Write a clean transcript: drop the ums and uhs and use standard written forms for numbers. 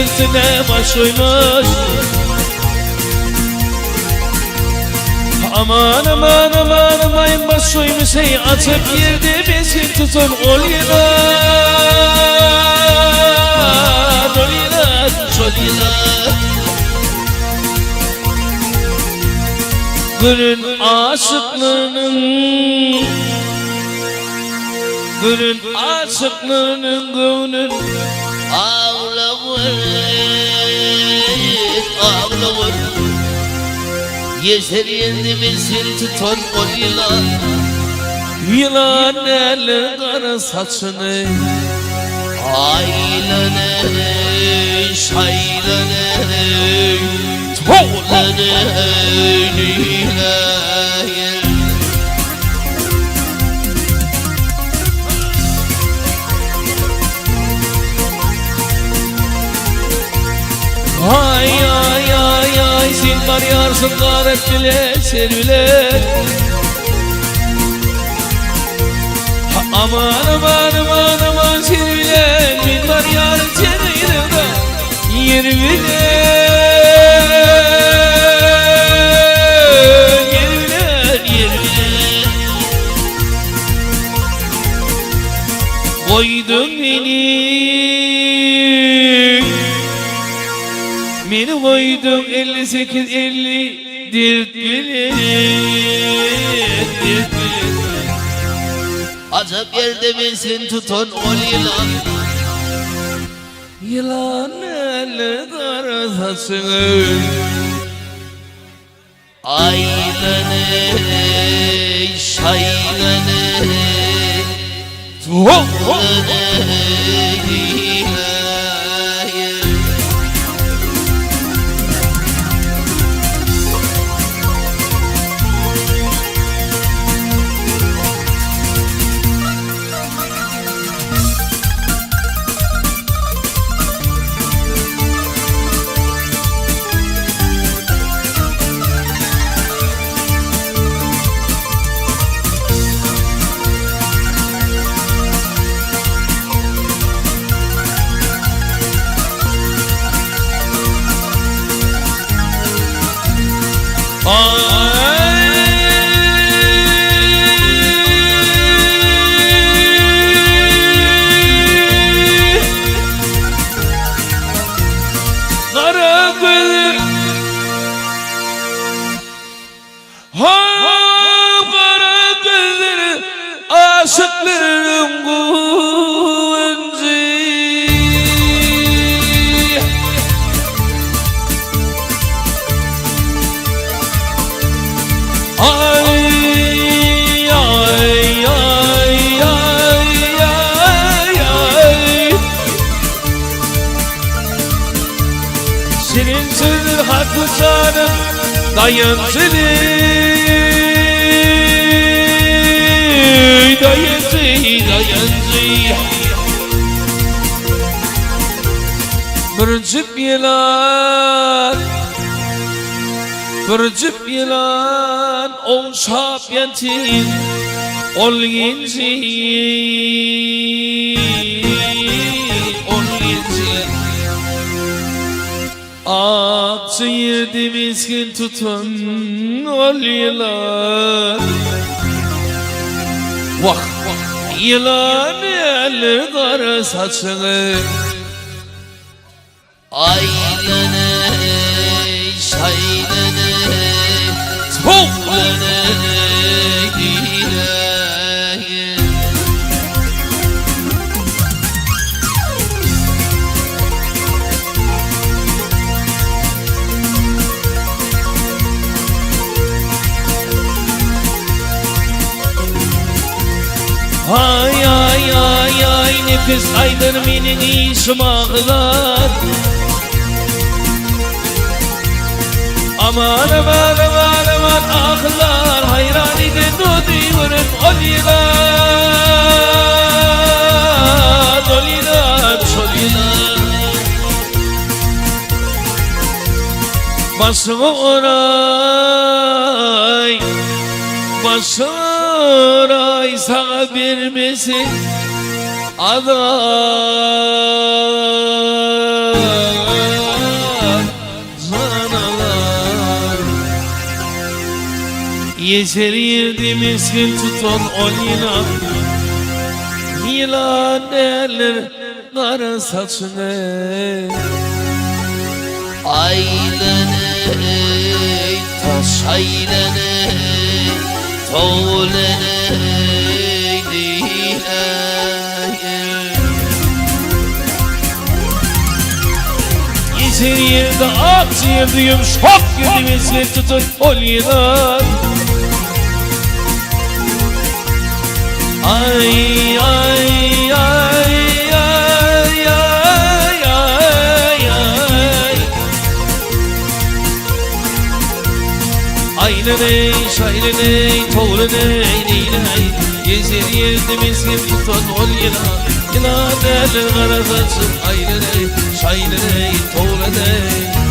sırtına baş koymuş. Aman aman aman aman baş koymuş hey atıp yerde besi tutun ol yılan ol yılan ol yılan. Gülün aşıklarının gülün aşıklarının gönül ağlamır ağlamır. Yeşer yendimizin tutan o yılan. Yılan eli kara saçını aylanı şaylanı toğlanı nilay. Ay ay ay ay zingar yarsın garet bile serüler. Aman aman aman aman serüler zingar yarsın serüler. Yerviler yerviler yerviler. Koydun beni koydum 58 50 dert bilir dert bilir. Acap yerde misin tutan ol yılan. Yılan eli kara saçını aylanı şaylanı toğlanı. Aşıkların güvenci. Ay ay ay ay ay ay. Senin sözün haklı canım dayancılı. Dayancı dayancı. Bir cüp yılan bir cüp yılan olşap yentin ol yenci ol yenci. Akçı yedi miskin tutun ol yılan. Vah yılan eli kara saçını aylanı şaylanı toğlanı ilahi. Ay ay ay ay nefes aydır benim işim ağlar. Aman aman aman aman ağlar hayran edin o diyorum ol yılan ol yılan ol yılan. Başımı oray başıray sana vermesin adam. Yeter yerde meskin tutan ol yılan. Yılan eller kara saçını. Aylını, taş aylını, toğlını Yeter yerde akciğerde yumuşak girdi meskin tutan ol yılan. Ay ay ay ay ay ay ay Aynaney şaynaney toğlaney neyney Gezer yerde meskin tutan ol yılan. Yılan eller kara saçın aynaney şaynaney toğlaney.